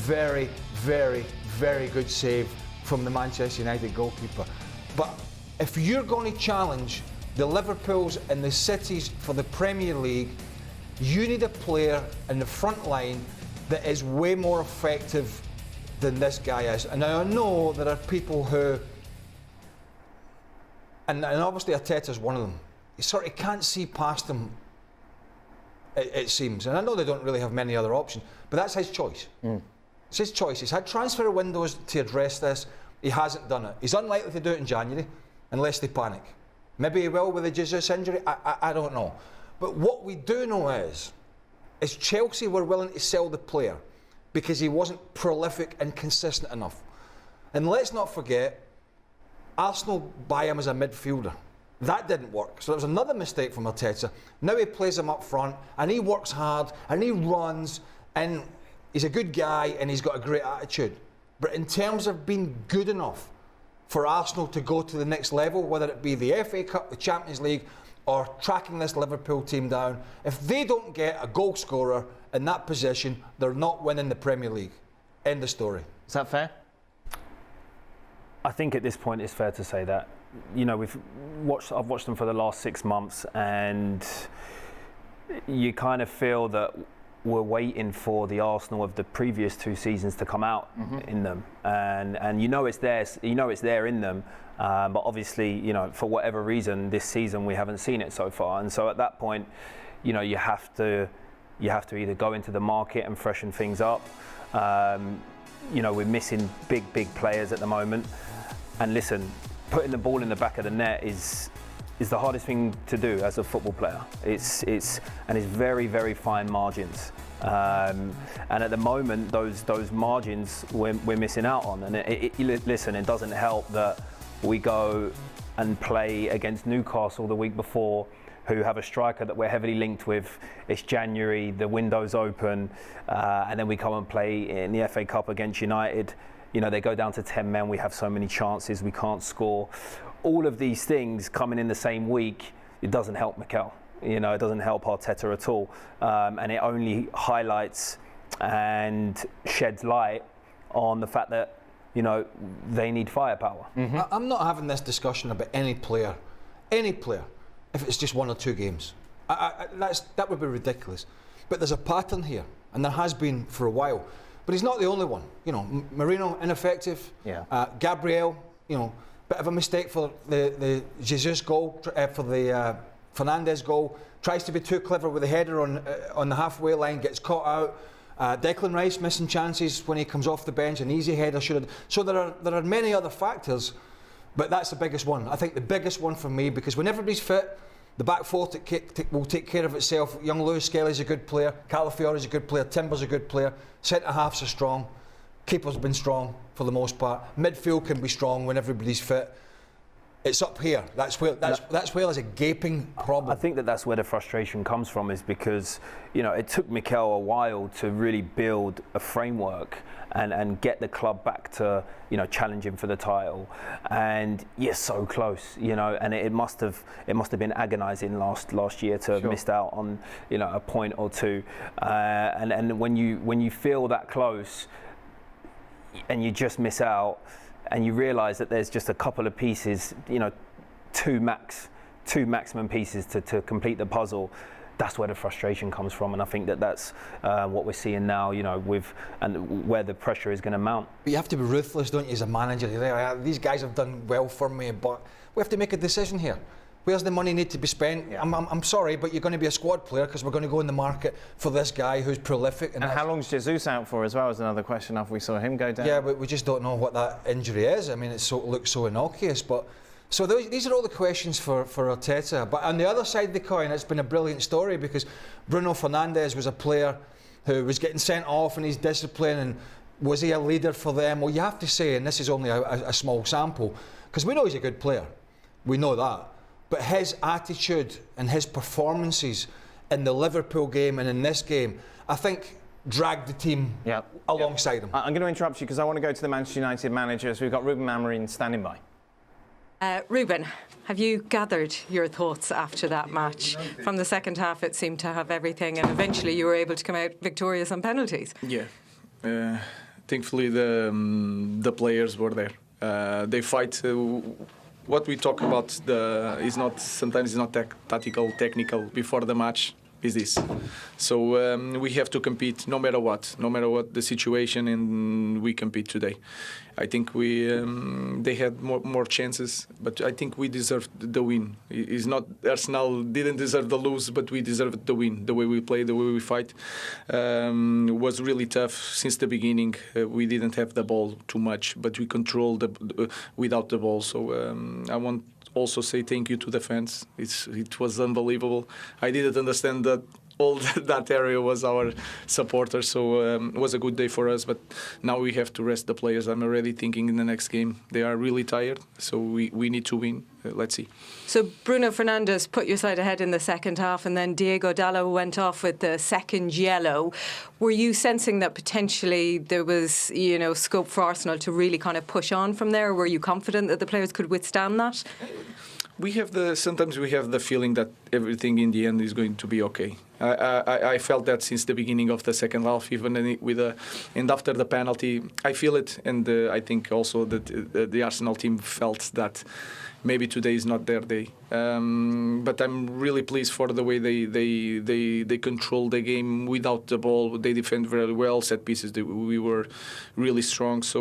very, very, very good save from the Manchester United goalkeeper. But if you're going to challenge the Liverpools and the Cities for the Premier League, you need a player in the front line that is way more effective than this guy is. And I know there are people who, and obviously Arteta's one of them, he sort of can't see past him, it seems. And I know they don't really have many other options, but that's his choice. It's his choice. He's had transfer windows to address this. He hasn't done it. He's unlikely to do it in January unless they panic. Maybe he will with the Jesus injury, I don't know. But what we do know is Chelsea were willing to sell the player because he wasn't prolific and consistent enough. And let's not forget, Arsenal buy him as a midfielder. That didn't work. So it was another mistake from Arteta. Now he plays him up front and he works hard and he runs and he's a good guy and he's got a great attitude. But in terms of being good enough for Arsenal to go to the next level, whether it be the FA Cup, the Champions League, or tracking this Liverpool team down, if they don't get a goal scorer in that position, they're not winning the Premier League. End of story. Is that fair? I think at this point it's fair to say that. You know, I've watched them for the last 6 months, and you kind of feel that we're waiting for the Arsenal of the previous 2 seasons to come out in them, and you know it's there. You know it's there in them, but obviously, you know, for whatever reason, this season we haven't seen it so far. And so at that point, you know, you have to either go into the market and freshen things up. You know, we're missing big players at the moment, and listen, putting the ball in the back of the net is the hardest thing to do as a football player. It's very fine margins, and at the moment those margins we're missing out on. And listen, it doesn't help that we go and play against Newcastle the week before, who have a striker that we're heavily linked with. It's January, the window's open, and then we come and play in the FA Cup against United. You know, they go down to 10 men, we have so many chances, we can't score. All of these things coming in the same week, it doesn't help Mikel. You know, it doesn't help Arteta at all. And it only highlights and sheds light on the fact that, you know, they need firepower. I'm not having this discussion about any player, if it's just 1 or 2 games. That would be ridiculous. But there's a pattern here, and there has been for a while. But he's not the only one. You know, Marino, ineffective. Yeah. Gabriel, you know, bit of a mistake for the Jesus goal, for the Fernandes goal. Tries to be too clever with the header on the halfway line, gets caught out. Declan Rice missing chances when he comes off the bench, an easy header should have. So there are many other factors, but that's the biggest one. I think the biggest one for me, because when everybody's fit, the back four will take care of itself. Young Lewis Skelly's a good player, Calafiori's a good player, Timber's a good player, centre halves are strong, keeper's been strong for the most part. Midfield can be strong when everybody's fit. It's up here. That's where there's a gaping problem. I think that's where the frustration comes from, is because, you know, it took Mikel a while to really build a framework and get the club back to, you know, challenging for the title. And you're so close, you know, and it must have been agonising last year to have missed out on, you know, a point or two. And when you feel that close and you just miss out, and you realise that there's just a couple of pieces, you know, two maximum pieces to complete the puzzle, that's where the frustration comes from. And I think that's what we're seeing now, you know, and where the pressure is going to mount. But you have to be ruthless, don't you, as a manager? These guys have done well for me, but we have to make a decision here. Where's the money need to be spent? Yeah. I'm sorry, but you're going to be a squad player because we're going to go in the market for this guy who's prolific. And how long's Jesus out for as well is another question after we saw him go down. Yeah, but we just don't know what that injury is. I mean, it looks so innocuous. But so these are all the questions for Arteta. But on the other side of the coin, it's been a brilliant story because Bruno Fernandes was a player who was getting sent off in his discipline, and was he a leader for them? Well, you have to say, and this is only a small sample, because we know he's a good player. We know that. But his attitude and his performances in the Liverpool game and in this game, I think, dragged the team alongside him. I'm going to interrupt you because I want to go to the Manchester United managers. We've got Ruben Amorim standing by. Ruben, have you gathered your thoughts after that match? From the second half, it seemed to have everything, and eventually you were able to come out victorious on penalties. Yeah. thankfully the players were there. They fight. What we talk about is not sometimes it's not tactical, technical before the match. Is this? So we have to compete no matter what the situation, and we compete today. I think they had more chances, but I think we deserved the win. It's not Arsenal didn't deserve the lose, but we deserved the win. The way we play, the way we fight, was really tough since the beginning. We didn't have the ball too much, but we controlled without the ball. So I want also say thank you to the fans. It was unbelievable. I didn't understand that all that area was our supporters, so it was a good day for us. But now we have to rest the players. I'm already thinking in the next game. They are really tired, so we need to win. Let's see. So Bruno Fernandes put your side ahead in the second half, and then Diego Dallo went off with the second yellow. Were you sensing that potentially there was, scope for Arsenal to really kind of push on from there? Or were you confident that the players could withstand that? Sometimes we have the feeling that everything in the end is going to be okay. I felt that since the beginning of the second half, even and after the penalty, I feel it, and I think also that the Arsenal team felt that maybe today is not their day. But I'm really pleased for the way they control the game without the ball. They defend very well. Set pieces, we were really strong. So,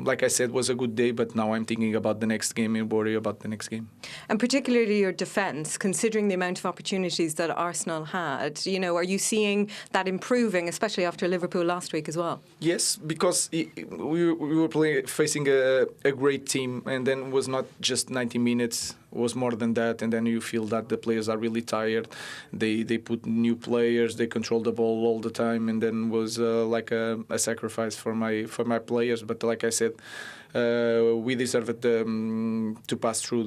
like I said, it was a good day. But now I'm thinking about the next game and worry about the next game. And particularly your defence, considering the amount of opportunities that Arsenal had, are you seeing that improving, especially after Liverpool last week as well? Yes, because we were facing a great team, and then it was not just 90 minutes. Was more than that, and then you feel that the players are really tired. They put new players, they control the ball all the time, and then was like a sacrifice for my players. But like I said, we deserved to pass through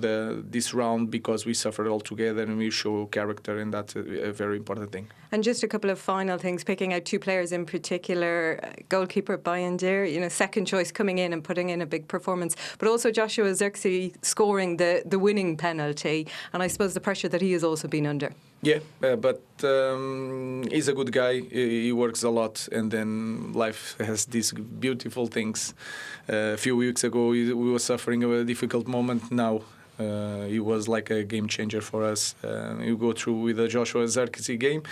this round because we suffered all together and we show character, and that's a very important thing. And just a couple of final things, picking out two players in particular, goalkeeper Bayindir, second choice coming in and putting in a big performance, but also Joshua Zirkzee scoring the winning penalty, and I suppose the pressure that he has also been under. Yeah, but he's a good guy. He works a lot, and then life has these beautiful things. A few weeks ago, we were suffering a difficult moment. Now he was like a game changer for us. You go through with the Joshua Zirkzee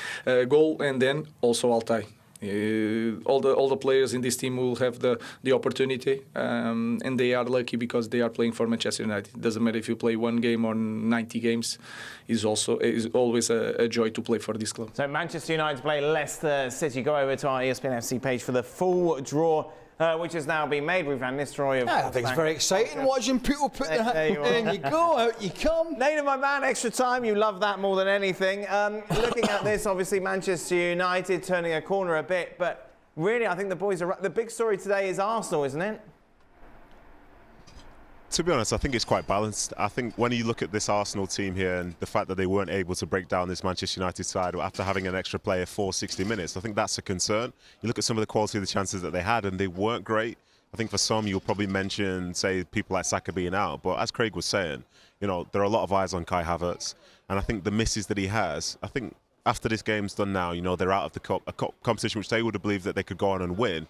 goal, and then also Altay. All the players in this team will have the opportunity, and they are lucky because they are playing for Manchester United. It doesn't matter if you play one game or 90 games. Is always a joy to play for this club. So Manchester United play Leicester City. Go over to our ESPN FC page for the full draw, which has now been made. We've had Nistelrooy. I think it's very exciting watching people put their hand in. You go, out you come. Nathan, my man, extra time. You love that more than anything. Looking at this, obviously Manchester United turning a corner a bit, but really I think the boys are. The big story today is Arsenal, isn't it? To be honest, I think it's quite balanced. I think when you look at this Arsenal team here and the fact that they weren't able to break down this Manchester United side after having an extra player for 60 minutes, I think that's a concern. You look at some of the quality of the chances that they had and they weren't great. I think for some you'll probably mention, say, people like Saka being out. But as Craig was saying, there are a lot of eyes on Kai Havertz. And I think the misses that he has, I think after this game's done now, they're out of the competition which they would have believed that they could go on and win.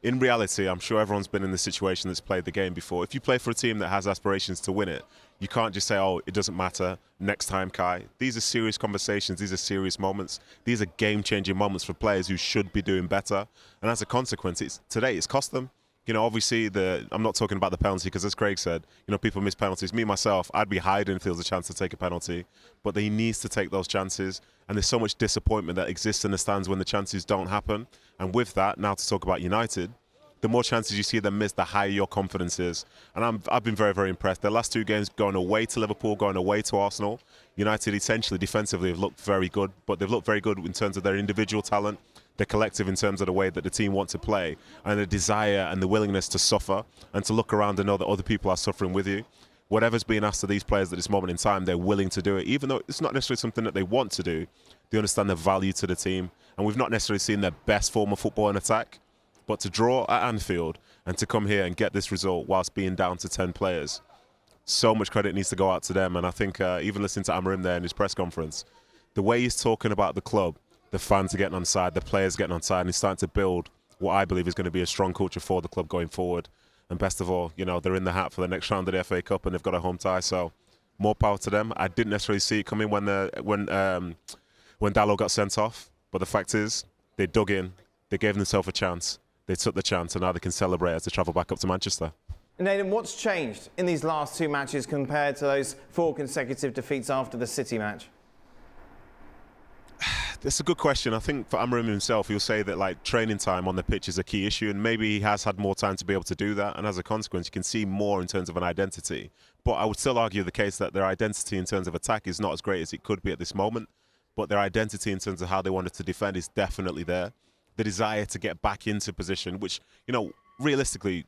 In reality, I'm sure everyone's been in the situation that's played the game before. If you play for a team that has aspirations to win it, you can't just say, oh, it doesn't matter, next time, Kai. These are serious conversations. These are serious moments. These are game-changing moments for players who should be doing better. And as a consequence, today it's cost them. Obviously, I'm not talking about the penalty because, as Craig said, people miss penalties. Me, myself, I'd be hiding if there was a chance to take a penalty. But he needs to take those chances. And there's so much disappointment that exists in the stands when the chances don't happen. And with that, now to talk about United, the more chances you see them miss, the higher your confidence is. And I've been very, very impressed. Their last two games going away to Liverpool, going away to Arsenal. United essentially defensively have looked very good, but they've looked very good in terms of their individual talent, their collective in terms of the way that the team want to play, and the desire and the willingness to suffer and to look around and know that other people are suffering with you. Whatever's being asked of these players at this moment in time, they're willing to do it. Even though it's not necessarily something that they want to do, they understand the value to the team. And we've not necessarily seen their best form of football in attack. But to draw at Anfield and to come here and get this result whilst being down to 10 players, so much credit needs to go out to them. And I think even listening to Amorim there in his press conference, the way he's talking about the club, the fans are getting on side, the players getting on side, and he's starting to build what I believe is going to be a strong culture for the club going forward. And best of all, you know, they're in the hat for the next round of the FA Cup and they've got a home tie. So more power to them. I didn't necessarily see it coming when Dalot got sent off. But the fact is, they dug in, they gave themselves a chance, they took the chance, and now they can celebrate as they travel back up to Manchester. Nathan, what's changed in these last 2 matches compared to those 4 consecutive defeats after the City match? It's a good question. I think for Amorim himself, he'll say that like training time on the pitch is a key issue, and maybe he has had more time to be able to do that, and as a consequence you can see more in terms of an identity. But I would still argue the case that their identity in terms of attack is not as great as it could be at this moment, but their identity in terms of how they wanted to defend is definitely there. The desire to get back into position, which, you know, realistically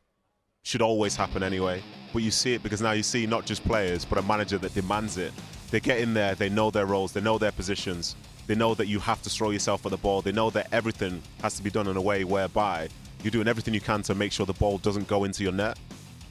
should always happen anyway, but you see it because now you see not just players but a manager that demands it. They get in there, they know their roles, they know their positions. They know that you have to throw yourself at the ball. They know that everything has to be done in a way whereby you're doing everything you can to make sure the ball doesn't go into your net.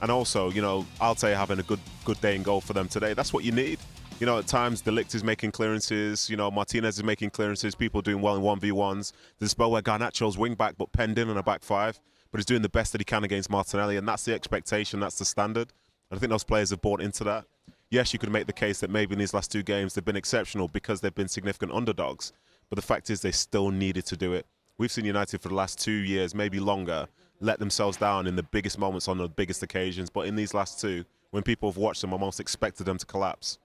And also, you know, Altay having a good day in goal for them today. That's what you need. You know, at times, De Ligt is making clearances. You know, Martinez is making clearances. People doing well in 1v1s. There's a spell where Garnacho's wing back, but penned in on a back 5. But he's doing the best that he can against Martinelli. And that's the expectation. That's the standard. And I think those players have bought into that. Yes, you could make the case that maybe in these last 2 games they've been exceptional because they've been significant underdogs. But the fact is they still needed to do it. We've seen United for the last 2 years, maybe longer, let themselves down in the biggest moments on the biggest occasions. But in these last 2, when people have watched them, almost expected them to collapse.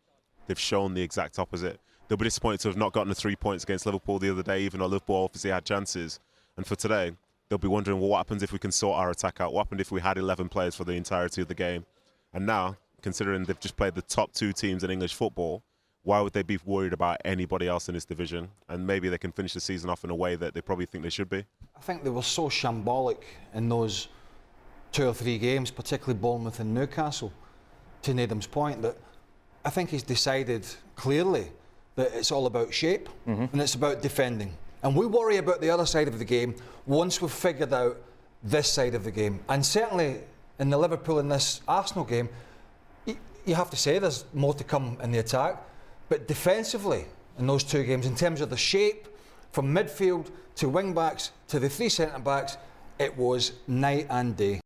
They've shown the exact opposite. They'll be disappointed to have not gotten the 3 points against Liverpool the other day, even though Liverpool obviously had chances. And for today, they'll be wondering, well, what happens if we can sort our attack out? What happened if we had 11 players for the entirety of the game? And now, considering they've just played the top 2 teams in English football, why would they be worried about anybody else in this division? And maybe they can finish the season off in a way that they probably think they should be. I think they were so shambolic in those 2 or 3 games, particularly Bournemouth and Newcastle, to Nedum's point, that I think he's decided clearly that it's all about shape and it's about defending. And we worry about the other side of the game once we've figured out this side of the game. And certainly in the Liverpool and this Arsenal game, you have to say there's more to come in the attack. But defensively, in those 2 games, in terms of the shape, from midfield to wing-backs to the 3 centre-backs, it was night and day.